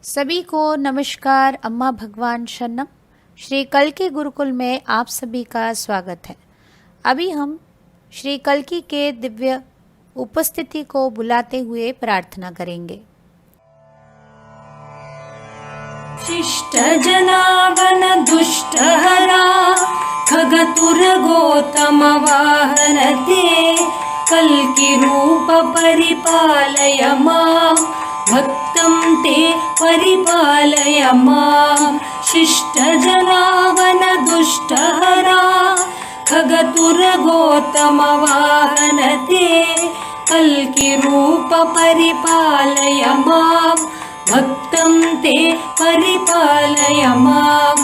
सभी को नमस्कार। अम्मा भगवान शरणम। श्री कल्की गुरुकुल में आप सभी का स्वागत है। अभी हम श्री कल्की के दिव्य उपस्थिति को बुलाते हुए प्रार्थना करेंगे। शिष्ट जनावन दुष्ट हरा खगतुर गौतम वाहन ते कल्की रूप परिपालय मां भक्तं ते परिपालय मां। शिष्ट जनावन दुष्ट हरा खगतुर गौतम वाहन ते कल्की रूप परिपालय मां भक्तं ते परिपालय मां।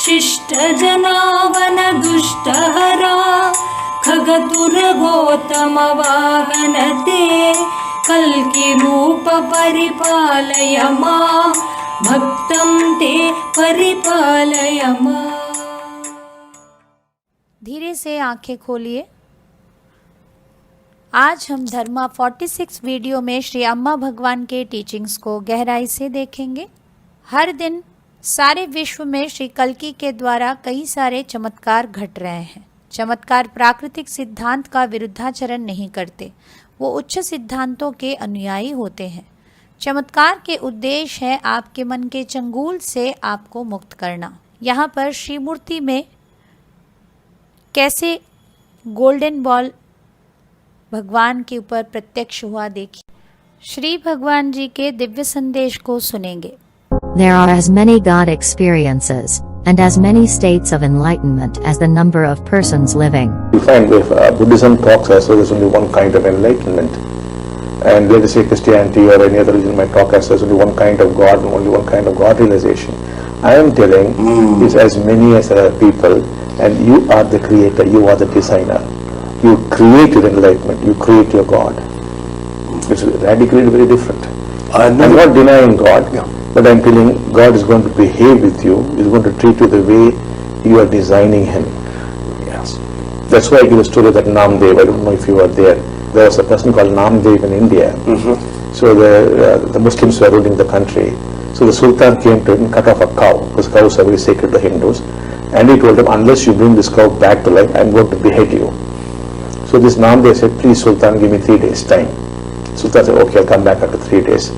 शिष्ट जनावन दुष्ट हरा खगतुर गौतम वाहन ते कल्की रूप परिपालय मां भक्तं ते परिपालय मां। धीरे से आंखें खोलिए। आज हम धर्मा 46 वीडियो में श्री अम्मा भगवान के टीचिंग्स को गहराई से देखेंगे। हर दिन सारे विश्व में श्री कल्की के द्वारा कई सारे चमत्कार घट रहे हैं। चमत्कार प्राकृतिक सिद्धांत का विरुद्धाचरण नहीं करते, वो उच्च सिद्धांतों के अनुयायी होते हैं। चमत्कार के उद्देश्य है आपके मन के चंगुल से आपको मुक्त करना। यहाँ पर श्री मूर्ति में कैसे गोल्डन बॉल भगवान के ऊपर प्रत्यक्ष हुआ देखिए। श्री भगवान जी के दिव्य संदेश को सुनेंगे। There are as many God experiences and as many states of enlightenment as the number of persons living. You find if Buddhism talks as though there's only one kind of enlightenment, and let us say Christianity or any other religion might talk as though there's only one kind of God and only one kind of God realization. I am telling is as many as there are people, and you are the creator, you are the designer. You create your enlightenment, you create your God. It's radically very different. I'm not denying God, but I'm telling God is going to behave with you, is going to treat you the way you are designing Him. Yes. That's why I give a story that Namdev, I don't know if you were there. There was a person called Namdev in India. So the Muslims were ruling the country. So the Sultan came to him and cut off a cow, because cows are very sacred to Hindus. And he told him, unless you bring this cow back to life, I'm going to behead you. So this Namdev said, please Sultan, give me 3 days time. Sultan said, okay, I'll come back after 3 days.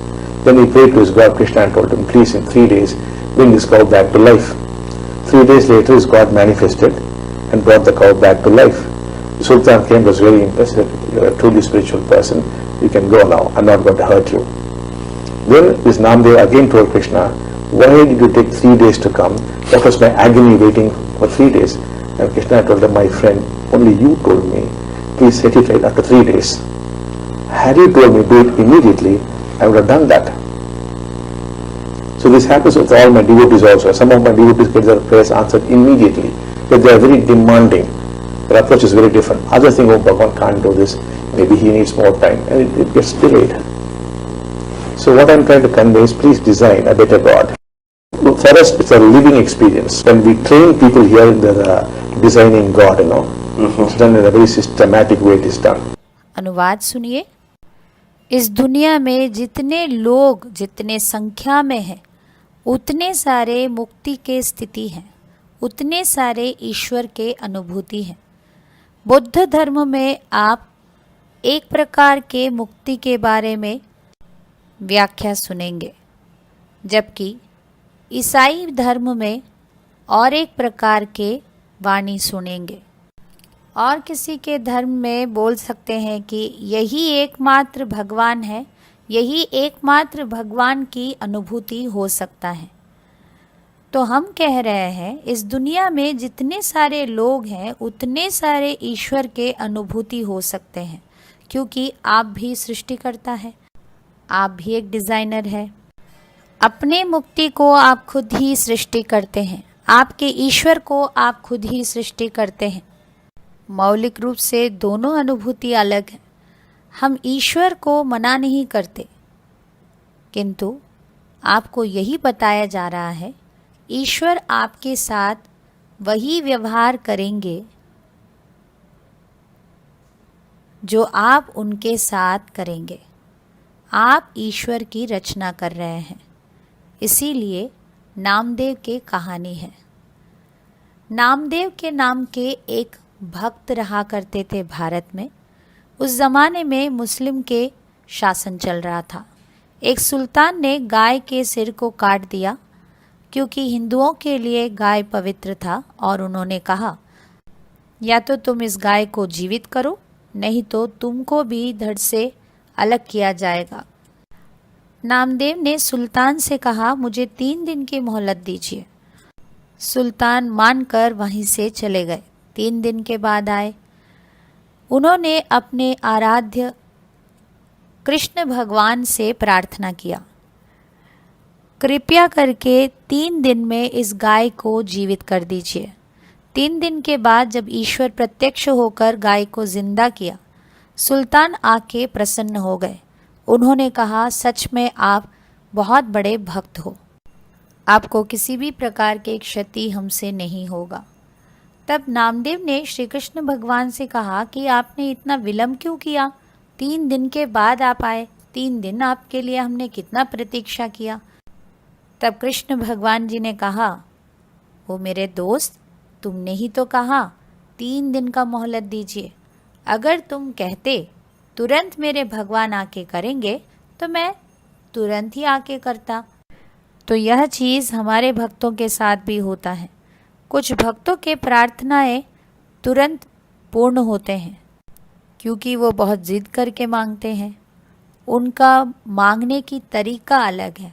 Then he prayed to his God Krishna and told him, please in 3 days, bring this cow back to life. 3 days later, his God manifested and brought the cow back to life. The Sultan came, was very impressed, that you're a truly spiritual person, you can go now, I'm not going to hurt you. Then this Namdev again told Krishna, why did you take 3 days to come? What was my agony waiting for 3 days? And Krishna told him, my friend, only you told me, please set it right after 3 days. Had you told me do it immediately, I would have done that. So this happens with all my devotees also. Some of my devotees get their prayers answered immediately, but they are very demanding. Their approach is very different. Others think, oh, Bhagavan can't do this, maybe he needs more time, and it gets delayed. So what I'm trying to convey is, please design a better God. For us, it's a living experience. When we train people here in the designing God, it's done in a very systematic way. It is done. अनुवाद सुनिए। इस दुनिया में जितने लोग जितने संख्या में हैं, उतने सारे मुक्ति के स्थिति हैं, उतने सारे ईश्वर के अनुभूति हैं। बुद्ध धर्म में आप एक प्रकार के मुक्ति के बारे में व्याख्या सुनेंगे, जबकि ईसाई धर्म में और एक प्रकार के वाणी सुनेंगे। और किसी के धर्म में बोल सकते हैं कि यही एकमात्र भगवान है, यही एकमात्र भगवान की अनुभूति हो सकता है। तो हम कह रहे हैं, इस दुनिया में जितने सारे लोग हैं, उतने सारे ईश्वर के अनुभूति हो सकते हैं, क्योंकि आप भी सृष्टिकर्ता है, आप भी एक डिज़ाइनर है। अपने मुक्ति को आप खुद ही सृष्टि करते हैं, आपके ईश्वर को आप खुद ही सृष्टि करते हैं। मौलिक रूप से दोनों अनुभूति अलग हैं। हम ईश्वर को मना नहीं करते, किंतु आपको यही बताया जा रहा है, ईश्वर आपके साथ वही व्यवहार करेंगे जो आप उनके साथ करेंगे। आप ईश्वर की रचना कर रहे हैं, इसीलिए नामदेव की कहानी है। नामदेव के नाम के एक भक्त रहा करते थे भारत में। उस ज़माने में मुस्लिम के शासन चल रहा था। एक सुल्तान ने गाय के सिर को काट दिया क्योंकि हिंदुओं के लिए गाय पवित्र था, और उन्होंने कहा या तो तुम इस गाय को जीवित करो, नहीं तो तुमको भी धड़ से अलग किया जाएगा। नामदेव ने सुल्तान से कहा मुझे 3 दिन की मोहलत दीजिए। सुल्तान मानकर वहीं से चले गए। 3 दिन के बाद आए। उन्होंने अपने आराध्य कृष्ण भगवान से प्रार्थना किया, कृपया करके 3 दिन में इस गाय को जीवित कर दीजिए। 3 दिन के बाद जब ईश्वर प्रत्यक्ष होकर गाय को जिंदा किया, सुल्तान आके प्रसन्न हो गए। उन्होंने कहा सच में आप बहुत बड़े भक्त हो, आपको किसी भी प्रकार की क्षति हमसे नहीं होगा। तब नामदेव ने श्री कृष्ण भगवान से कहा कि आपने इतना विलंब क्यों किया? 3 दिन के बाद आप आए। 3 दिन आपके लिए हमने कितना प्रतीक्षा किया। तब कृष्ण भगवान जी ने कहा, वो मेरे दोस्त, तुमने ही तो कहा 3 दिन का मोहलत दीजिए। अगर तुम कहते तुरंत मेरे भगवान आके करेंगे तो मैं तुरंत ही आके करता। तो यह चीज़ हमारे भक्तों के साथ भी होता है। कुछ भक्तों के प्रार्थनाएं तुरंत पूर्ण होते हैं क्योंकि वो बहुत जिद करके मांगते हैं। उनका मांगने की तरीका अलग है,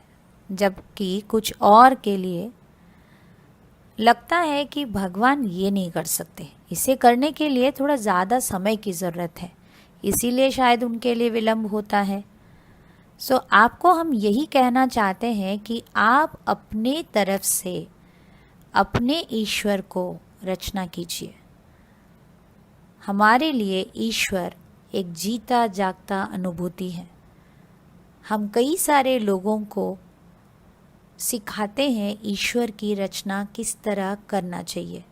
जबकि कुछ और के लिए लगता है कि भगवान ये नहीं कर सकते, इसे करने के लिए थोड़ा ज़्यादा समय की ज़रूरत है, इसीलिए शायद उनके लिए विलंब होता है। सो आपको हम यही कहना चाहते हैं कि आप अपने तरफ से अपने ईश्वर को रचना कीजिए। हमारे लिए ईश्वर एक जीता जागता अनुभूति है। हम कई सारे लोगों को सिखाते हैं ईश्वर की रचना किस तरह करना चाहिए।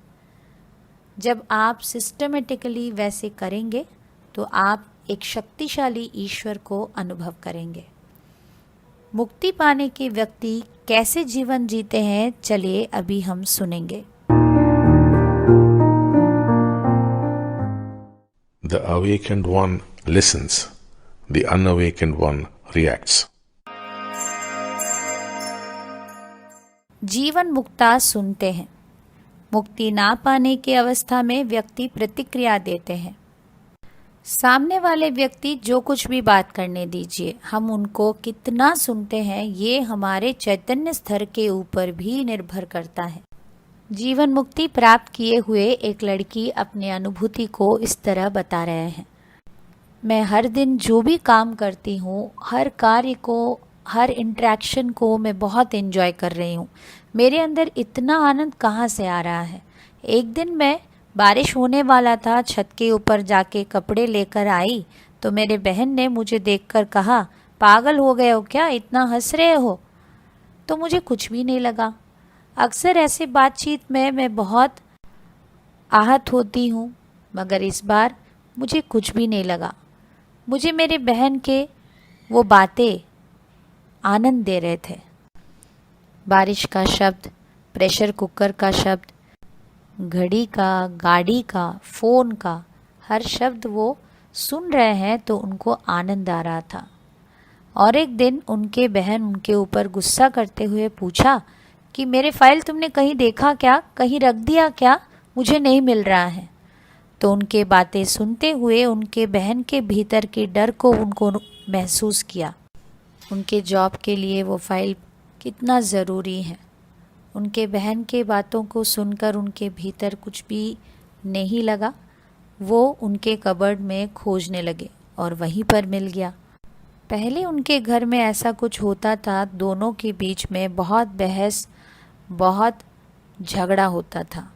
जब आप सिस्टमेटिकली वैसे करेंगे तो आप एक शक्तिशाली ईश्वर को अनुभव करेंगे। मुक्ति पाने के व्यक्ति कैसे जीवन जीते हैं, चलिए अभी हम सुनेंगे। The awakened one listens, the unawakened one reacts. जीवन मुक्ता सुनते हैं। मुक्ति ना पाने की अवस्था में व्यक्ति प्रतिक्रिया देते हैं। सामने वाले व्यक्ति जो कुछ भी बात करने दीजिए, हम उनको कितना सुनते हैं ये हमारे चैतन्य स्तर के ऊपर भी निर्भर करता है। जीवन मुक्ति प्राप्त किए हुए एक लड़की अपने अनुभूति को इस तरह बता रहे हैं, मैं हर दिन जो भी काम करती हूँ, हर कार्य को, हर इंटरेक्शन को मैं बहुत एंजॉय कर रही हूँ। मेरे अंदर इतना आनंद कहाँ से आ रहा है। एक दिन मैं बारिश होने वाला था, छत के ऊपर जाके कपड़े लेकर आई तो मेरे बहन ने मुझे देखकर कहा, पागल हो गए हो क्या, इतना हंस रहे हो? तो मुझे कुछ भी नहीं लगा। अक्सर ऐसे बातचीत में मैं बहुत आहत होती हूँ, मगर इस बार मुझे कुछ भी नहीं लगा। मुझे मेरे बहन के वो बातें आनंद दे रहे थे। बारिश का शब्द, प्रेशर कुकर का शब्द, घड़ी का, गाड़ी का, फ़ोन का, हर शब्द वो सुन रहे हैं तो उनको आनंद आ रहा था। और एक दिन उनके बहन उनके ऊपर गुस्सा करते हुए पूछा कि मेरे फाइल तुमने कहीं देखा क्या, कहीं रख दिया क्या, मुझे नहीं मिल रहा है। तो उनके बातें सुनते हुए उनके बहन के भीतर के डर को उनको महसूस किया। उनके जॉब के लिए वो फाइल कितना ज़रूरी है। उनके बहन के बातों को सुनकर उनके भीतर कुछ भी नहीं लगा। वो उनके कबर्ड में खोजने लगे और वहीं पर मिल गया। पहले उनके घर में ऐसा कुछ होता था, दोनों के बीच में बहुत बहस, बहुत झगड़ा होता था।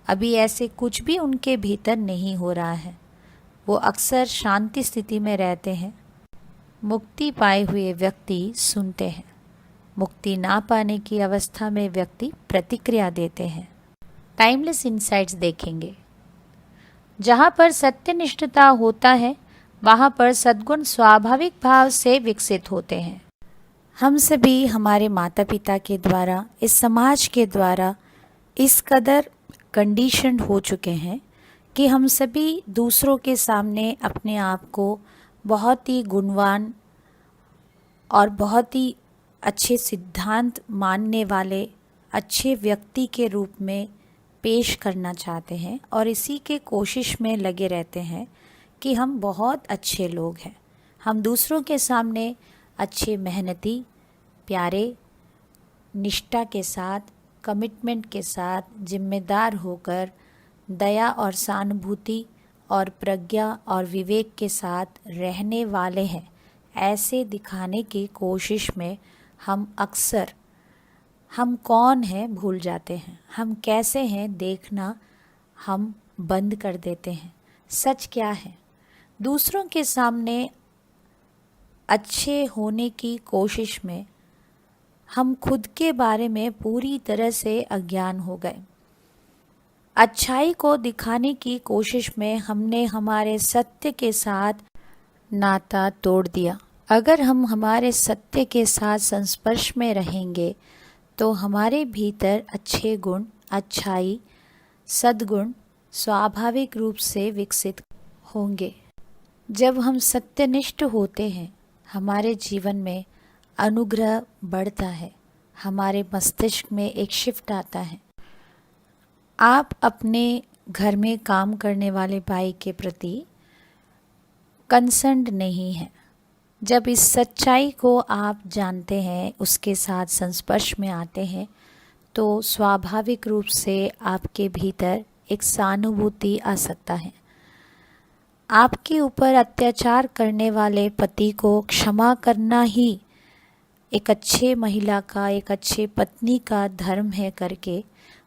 अभी ऐसे कुछ भी उनके भीतर नहीं हो रहा है। वो अक्सर शांति स्थिति में रहते हैं। मुक्ति पाए हुए व्यक्ति सुनते हैं। मुक्ति ना पाने की अवस्था में व्यक्ति प्रतिक्रिया देते हैं। टाइमलेस इनसाइट्स देखेंगे। जहाँ पर सत्यनिष्ठता होता है वहाँ पर सद्गुण स्वाभाविक भाव से विकसित होते हैं। हम सभी हमारे माता पिता के द्वारा, इस समाज के द्वारा इस कदर कंडीशन्ड हो चुके हैं कि हम सभी दूसरों के सामने अपने आप को बहुत ही गुणवान और बहुत ही अच्छे सिद्धांत मानने वाले अच्छे व्यक्ति के रूप में पेश करना चाहते हैं और इसी के कोशिश में लगे रहते हैं कि हम बहुत अच्छे लोग हैं। हम दूसरों के सामने अच्छे, मेहनती, प्यारे, निष्ठा के साथ, कमिटमेंट के साथ, जिम्मेदार होकर, दया और सहानुभूति और प्रज्ञा और विवेक के साथ रहने वाले हैं, ऐसे दिखाने की कोशिश में हम अक्सर हम कौन हैं भूल जाते हैं। हम कैसे हैं देखना हम बंद कर देते हैं। सच क्या है? दूसरों के सामने अच्छे होने की कोशिश में हम खुद के बारे में पूरी तरह से अज्ञान हो गए। अच्छाई को दिखाने की कोशिश में हमने हमारे सत्य के साथ नाता तोड़ दिया। अगर हम हमारे सत्य के साथ संस्पर्श में रहेंगे तो हमारे भीतर अच्छे गुण, अच्छाई, सद्गुण स्वाभाविक रूप से विकसित होंगे। जब हम सत्यनिष्ठ होते हैं, हमारे जीवन में अनुग्रह बढ़ता है, हमारे मस्तिष्क में एक शिफ्ट आता है। आप अपने घर में काम करने वाले भाई के प्रति कंसर्न्ड नहीं हैं। जब इस सच्चाई को आप जानते हैं, उसके साथ संस्पर्श में आते हैं, तो स्वाभाविक रूप से आपके भीतर एक सहानुभूति आ सकता है। आपके ऊपर अत्याचार करने वाले पति को क्षमा करना ही एक अच्छे महिला का, एक अच्छे पत्नी का धर्म है करके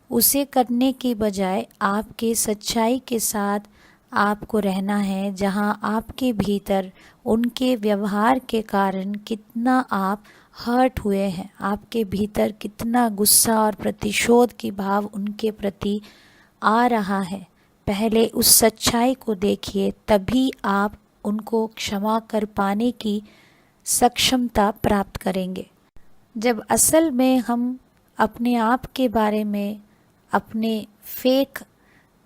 उसे करने की बजाय आपके सच्चाई के साथ आपको रहना है, जहां आपके भीतर उनके व्यवहार के कारण कितना आप हर्ट हुए हैं, आपके भीतर कितना गुस्सा और प्रतिशोध की भाव उनके प्रति आ रहा है। पहले उस सच्चाई को देखिए, तभी आप उनको क्षमा कर पाने की सक्षमता प्राप्त करेंगे। जब असल में हम अपने आप के बारे में, अपने फेक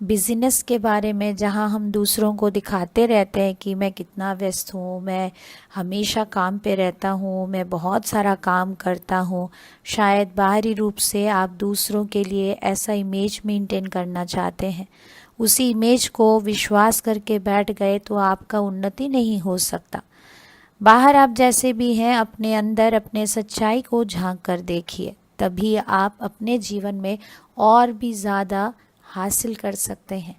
बिजनेस के बारे में, जहां हम दूसरों को दिखाते रहते हैं कि मैं कितना व्यस्त हूँ, मैं हमेशा काम पे रहता हूँ, मैं बहुत सारा काम करता हूँ, शायद बाहरी रूप से आप दूसरों के लिए ऐसा इमेज मेंटेन करना चाहते हैं, उसी इमेज को विश्वास करके बैठ गए तो आपका उन्नति नहीं हो सकता। बाहर आप जैसे भी हैं, अपने अंदर अपने सच्चाई को झांक कर देखिए, तभी आप अपने जीवन में और भी ज़्यादा हासिल कर सकते हैं।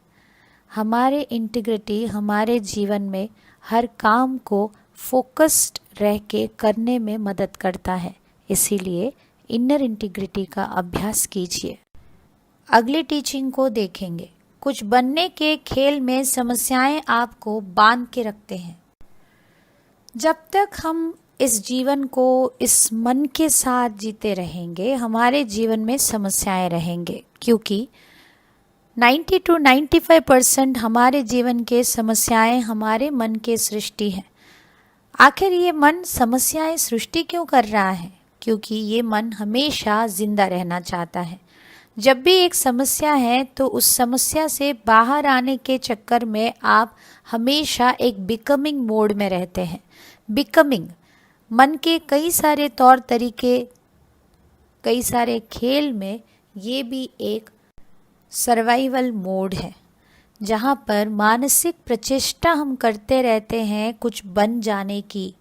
हमारे इंटीग्रिटी हमारे जीवन में हर काम को फोकस्ड रह के करने में मदद करता है, इसीलिए इनर इंटीग्रिटी का अभ्यास कीजिए। अगली टीचिंग को देखेंगे। कुछ बनने के खेल में समस्याएं आपको बांध के रखते हैं। जब तक हम इस जीवन को इस मन के साथ जीते रहेंगे, हमारे जीवन में समस्याएं रहेंगे, क्योंकि 90 to 95% हमारे जीवन के समस्याएं हमारे मन के सृष्टि हैं। आखिर ये मन समस्याएं सृष्टि क्यों कर रहा है? क्योंकि ये मन हमेशा जिंदा रहना चाहता है। जब भी एक समस्या है तो उस समस्या से बाहर आने के चक्कर में आप हमेशा एक बिकमिंग मोड में रहते हैं। बिकमिंग मन के कई सारे तौर तरीके, कई सारे खेल में ये भी एक सर्वाइवल मोड है, जहाँ पर मानसिक प्रचेष्टा हम करते रहते हैं कुछ बन जाने की।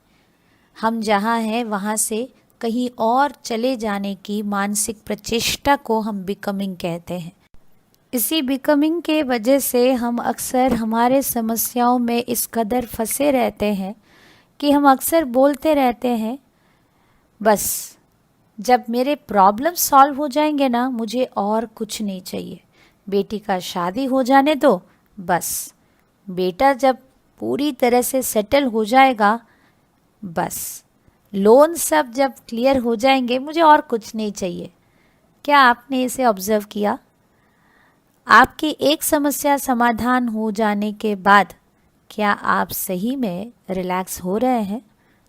हम जहाँ हैं वहाँ से कहीं और चले जाने की मानसिक प्रचेष्टा को हम बिकमिंग कहते हैं। इसी बिकमिंग के वजह से हम अक्सर हमारे समस्याओं में इस कदर फंसे रहते हैं कि हम अक्सर बोलते रहते हैं, बस जब मेरे प्रॉब्लम सॉल्व हो जाएंगे ना, मुझे और कुछ नहीं चाहिए। बेटी का शादी हो जाने दो, बस बेटा जब पूरी तरह से सेटल हो जाएगा, बस लोन सब जब क्लियर हो जाएंगे, मुझे और कुछ नहीं चाहिए। क्या आपने इसे ऑब्जर्व किया? आपकी एक समस्या समाधान हो जाने के बाद क्या आप सही में रिलैक्स हो रहे हैं?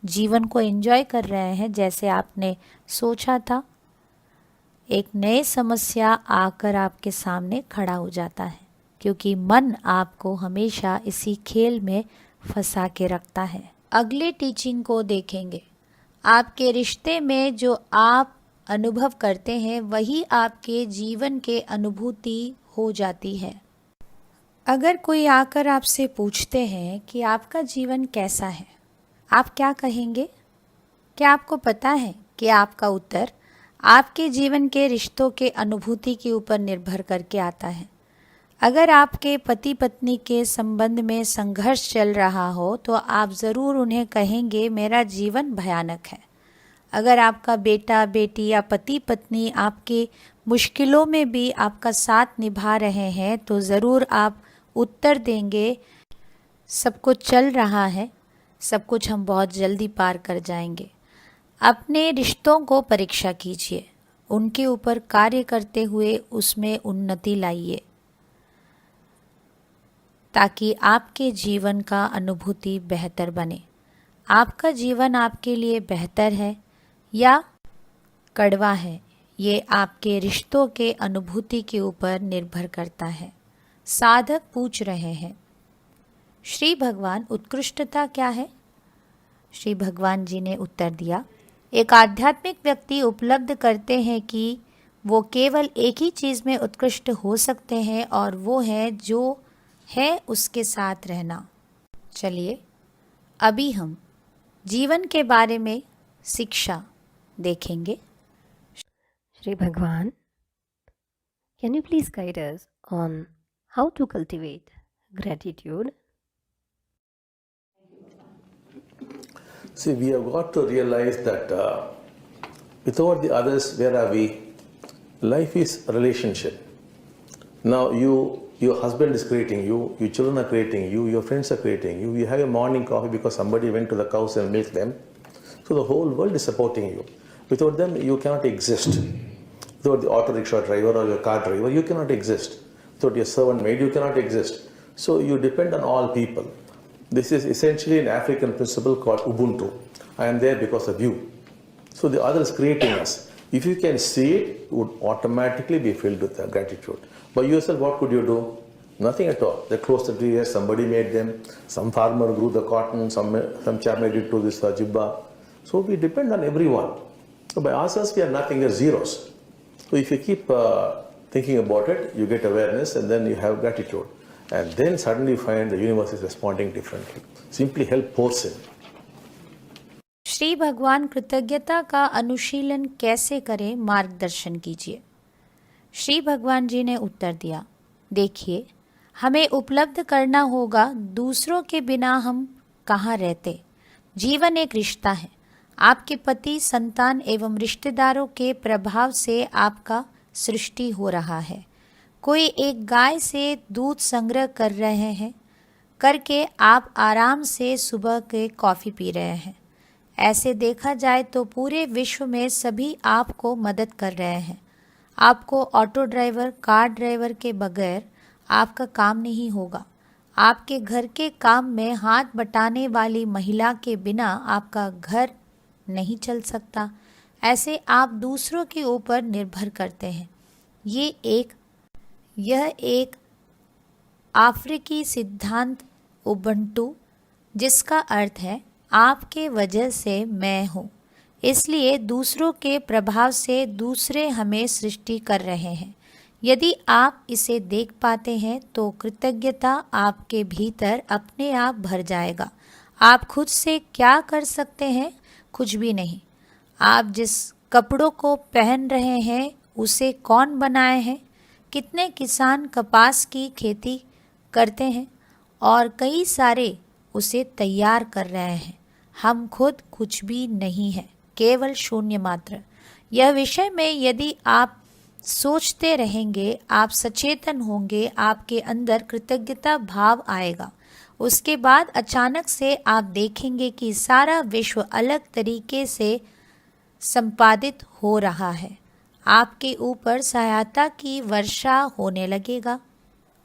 जीवन को एंजॉय कर रहे हैं जैसे आपने सोचा था, एक नई समस्या आकर आपके सामने खड़ा हो जाता है, क्योंकि मन आपको हमेशा इसी खेल में फंसा के रखता है। अगले टीचिंग को देखेंगे। आपके रिश्ते में जो आप अनुभव करते हैं वही आपके जीवन के अनुभूति हो जाती है। अगर कोई आकर आपसे पूछते हैं कि आपका जीवन कैसा है, आप क्या कहेंगे? क्या आपको पता है कि आपका उत्तर आपके जीवन के रिश्तों के अनुभूति के ऊपर निर्भर करके आता है। अगर आपके पति पत्नी के संबंध में संघर्ष चल रहा हो तो आप ज़रूर उन्हें कहेंगे मेरा जीवन भयानक है। अगर आपका बेटा बेटी या पति पत्नी आपके मुश्किलों में भी आपका साथ निभा रहे हैं तो ज़रूर आप उत्तर देंगे सब कुछ चल रहा है, सब कुछ हम बहुत जल्दी पार कर जाएंगे। अपने रिश्तों को परीक्षा कीजिए, उनके ऊपर कार्य करते हुए उसमें उन्नति लाइए ताकि आपके जीवन का अनुभूति बेहतर बने। आपका जीवन आपके लिए बेहतर है या कड़वा है, ये आपके रिश्तों के अनुभूति के ऊपर निर्भर करता है। साधक पूछ रहे हैं, श्री भगवान उत्कृष्टता क्या है? श्री भगवान जी ने उत्तर दिया, एक आध्यात्मिक व्यक्ति उपलब्ध करते हैं कि वो केवल एक ही चीज़ में उत्कृष्ट हो सकते हैं और वो है जो है उसके साथ रहना। चलिए अभी हम जीवन के बारे में शिक्षा देखेंगे। Shri Bhagwan, can you please guide us on how to cultivate gratitude? See, we have got to realize that without the others, where are we? Life is a relationship. Now your husband is creating you, your children are creating you, your friends are creating you. You have a morning coffee because somebody went to the cows and milked them. So the whole world is supporting you. Without them, you cannot exist. Without the auto rickshaw driver or your car driver, you cannot exist. Without your servant maid, you cannot exist. So you depend on all people. This is essentially an African principle called Ubuntu. I am there because of you. So the other is creating us. If you can see it, you would automatically be filled with gratitude. By yourself, what could you do? Nothing at all. They closed the tree, somebody made them, some farmer grew the cotton, some chap made it to this jibba. So we depend on everyone. So by ourselves, we are nothing, we are zeros. So if you keep thinking about it, you get awareness and then you have gratitude. And then suddenly you find the universe is responding differently. Simply help pours in. Shri भगवान कृतज्ञता का अनुशीलन कैसे करें, मार्गदर्शन कीजिए। श्री भगवान जी ने उत्तर दिया, देखिए हमें उपलब्ध करना होगा दूसरों के बिना हम कहाँ रहते। जीवन एक रिश्ता है। आपके पति, संतान एवं रिश्तेदारों के प्रभाव से आपका सृष्टि हो रहा है। कोई एक गाय से दूध संग्रह कर रहे हैं करके आप आराम से सुबह के कॉफ़ी पी रहे हैं। ऐसे देखा जाए तो पूरे विश्व में सभी आपको मदद कर रहे हैं। आपको ऑटो ड्राइवर, कार ड्राइवर के बगैर आपका काम नहीं होगा। आपके घर के काम में हाथ बटाने वाली महिला के बिना आपका घर नहीं चल सकता। ऐसे आप दूसरों के ऊपर निर्भर करते हैं। यह एक अफ्रीकी सिद्धांत उबंटू, जिसका अर्थ है आपके वजह से मैं हूँ, इसलिए दूसरों के प्रभाव से दूसरे हमें सृष्टि कर रहे हैं। यदि आप इसे देख पाते हैं तो कृतज्ञता आपके भीतर अपने आप भर जाएगा। आप खुद से क्या कर सकते हैं? कुछ भी नहीं। आप जिस कपड़ों को पहन रहे हैं उसे कौन बनाए हैं? कितने किसान कपास की खेती करते हैं और कई सारे उसे तैयार कर रहे हैं। हम खुद कुछ भी नहीं है, केवल शून्य मात्र। यह विषय में यदि आप सोचते रहेंगे, आप सचेतन होंगे, आपके अंदर कृतज्ञता भाव आएगा। उसके बाद अचानक से आप देखेंगे कि सारा विश्व अलग तरीके से संपादित हो रहा है। आपके ऊपर सहायता की वर्षा होने लगेगा।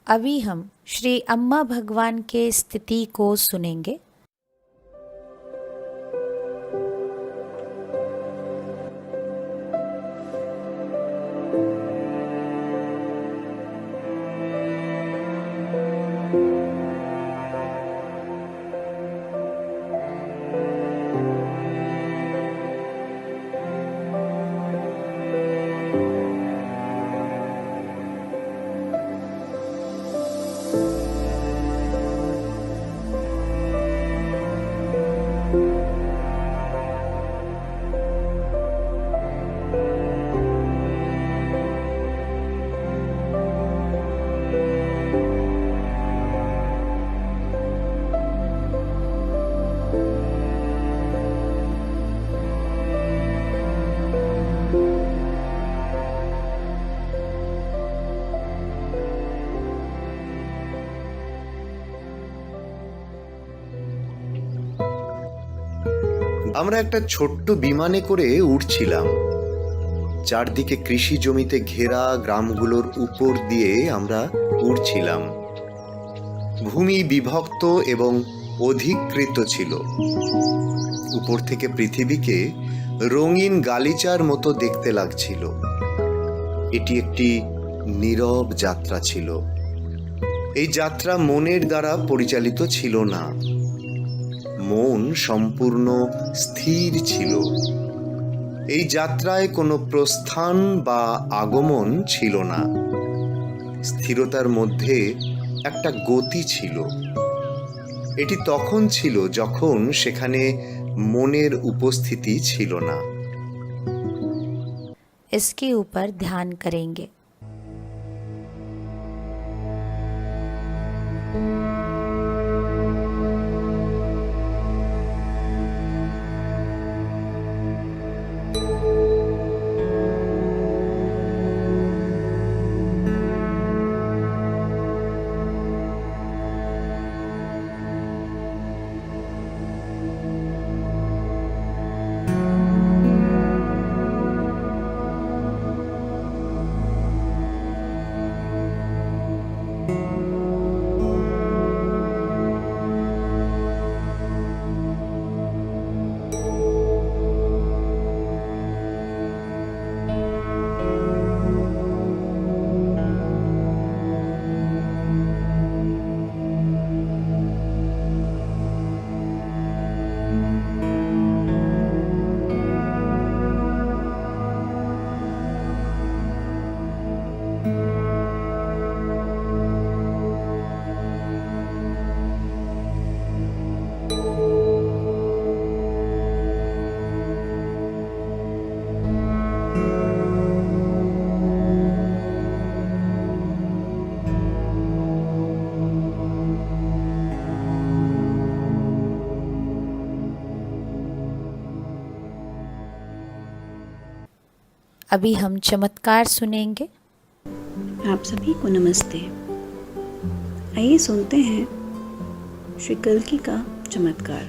अभी हम श्री अम्मा भगवान के स्थिति को सुनेंगे। আমরা একটা ছোট্ট বিমানে করে উড়ছিলাম। চারদিকে কৃষি জমিতে ঘেরা গ্রামগুলোর উপর দিয়ে আমরা উড়ছিলাম। ভূমি বিভক্ত এবং অধিকৃত ছিল। উপর থেকে পৃথিবীকে রঙিন গালিচার মতো দেখতে লাগছিল। এটি একটি নীরব যাত্রা ছিল। এই যাত্রা মনের দ্বারা পরিচালিত ছিল না। মন সম্পূর্ণ স্থির ছিল। এই যাত্রায় কোনো প্রস্থান বা আগমন ছিল না। স্থিরতার মধ্যে একটা গতি ছিল। এটি তখন ছিল যখন সেখানে মনের উপস্থিতি ছিল না। इसके ऊपर ध्यान करेंगे। अभी हम चमत्कार सुनेंगे। आप सभी को नमस्ते। आइए सुनते हैं श्री कल्की का चमत्कार।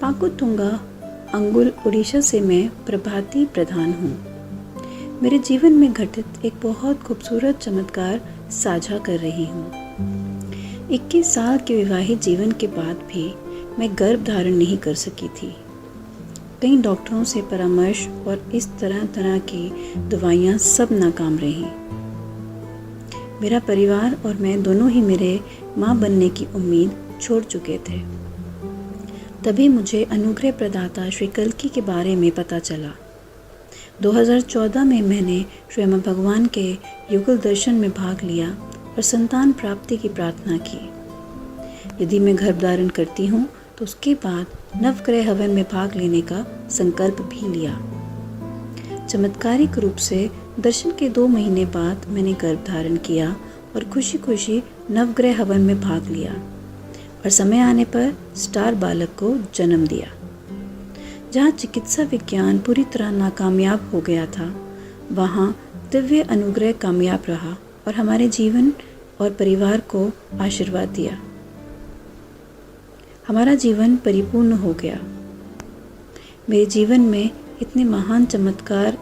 पाकुतुंगा अंगुल उड़ीसा से मैं प्रभाती प्रधान हूँ। मेरे जीवन में घटित एक बहुत खूबसूरत चमत्कार साझा कर रही हूँ। 21 साल के विवाहित जीवन के बाद भी मैं गर्भ धारण नहीं कर सकी थी। कई डॉक्टरों से परामर्श और इस तरह तरह की दवाइयाँ सब नाकाम रहीं। मेरा परिवार और मैं दोनों ही मेरे माँ बनने की उम्मीद छोड़ चुके थे। तभी मुझे अनुग्रह प्रदाता श्री कल्की के बारे में पता चला। 2014 में मैंने श्रीमद् भगवान के युगल दर्शन में भाग लिया और संतान प्राप्ति की प्रार्थना की। यदि मैं गर्भ धारण करती हूँ तो उसके बाद नवग्रह हवन में भाग लेने का संकल्प भी लिया। चमत्कारिक रूप से दर्शन के 2 महीने बाद मैंने गर्भ धारण किया और खुशी खुशी नवग्रह हवन में भाग लिया और समय आने पर स्टार बालक को जन्म दिया। जहाँ चिकित्सा विज्ञान पूरी तरह नाकामयाब हो गया था, वहाँ दिव्य अनुग्रह कामयाब रहा और हमारे जीवन और परिवार को आशीर्वाद दिया। हमारा जीवन परिपूर्ण हो गया। मेरे जीवन में इतने महान चमत्कार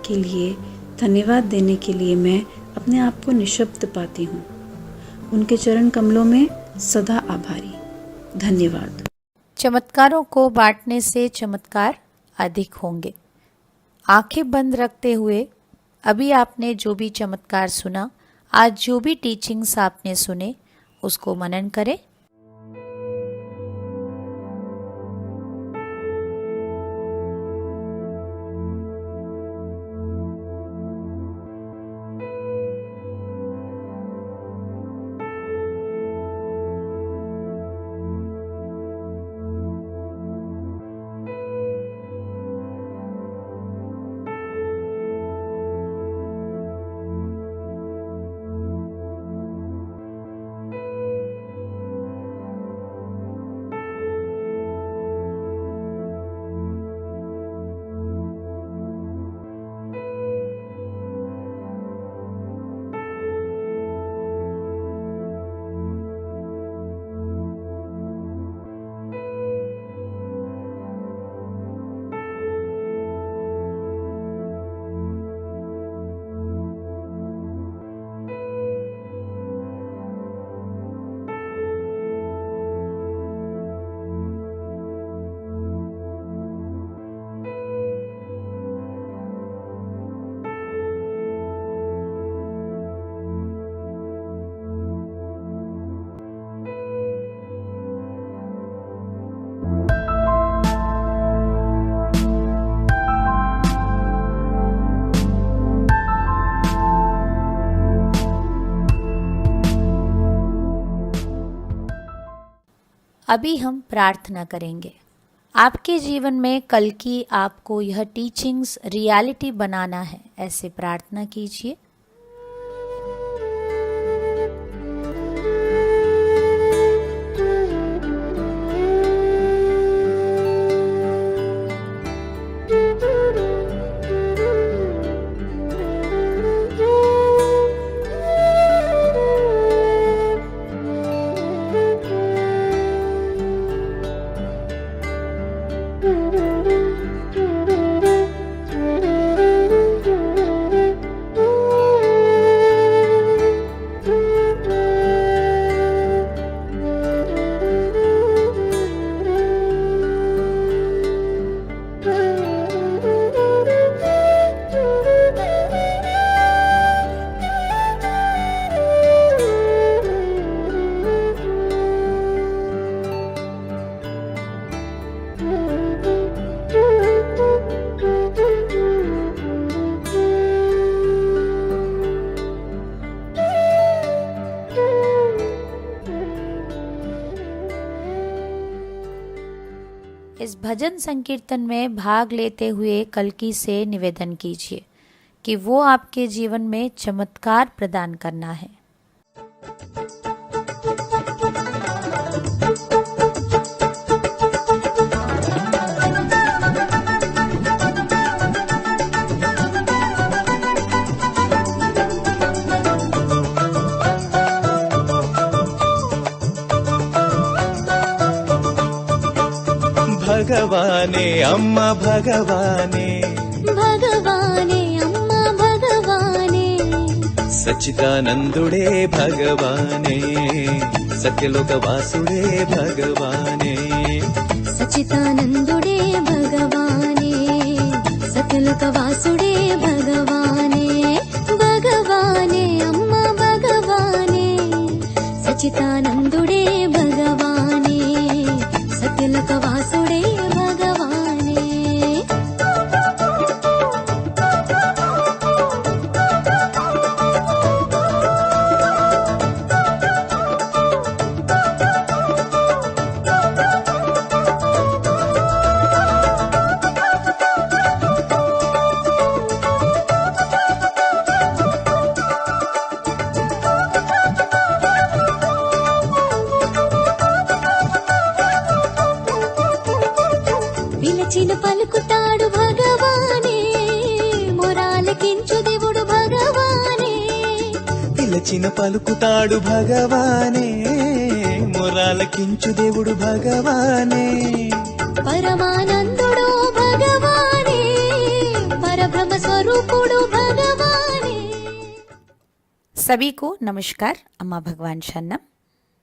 के लिए धन्यवाद देने के लिए मैं अपने आप को निःशब्द पाती हूँ। उनके चरण कमलों में सदा आभारी। धन्यवाद। चमत्कारों को बांटने से चमत्कार अधिक होंगे। आंखें बंद रखते हुए अभी आपने जो भी चमत्कार सुना, आज जो भी टीचिंग्स आपने सुने, उसको मनन करें। अभी हम प्रार्थना करेंगे। आपके जीवन में कल की आपको यह टीचिंग्स रियलिटी बनाना है, ऐसे प्रार्थना कीजिए। इस भजन संकीर्तन में भाग लेते हुए कल्कि से निवेदन कीजिए कि वो आपके जीवन में चमत्कार प्रदान करना है। భగవానే అమ్మ భగవానే భగవానే అమ్మ భగవానే సచ్చిదానందుడే భగవానే సత్యలోక వాసుడే భగవానే సచితానందుడే భగవానే సకలక వాసుడే భగవానే భగవానే అమ్మ భగవానే సచితానందుడే భగవానే సకలక వాసుడే భగవానే పిలచిన పలుకుతాడు భగవానే మొరాలకించు దేవుడు భగవానే పిలచిన పలుకుతాడు భగవానే మొరాలకించు దేవుడు భగవానే పరమానందుడు భగవానే పరబ్రహ్మ स्वरूपुడు భగవానే। सभी को नमस्कार। अम्मा भगवान शरणम।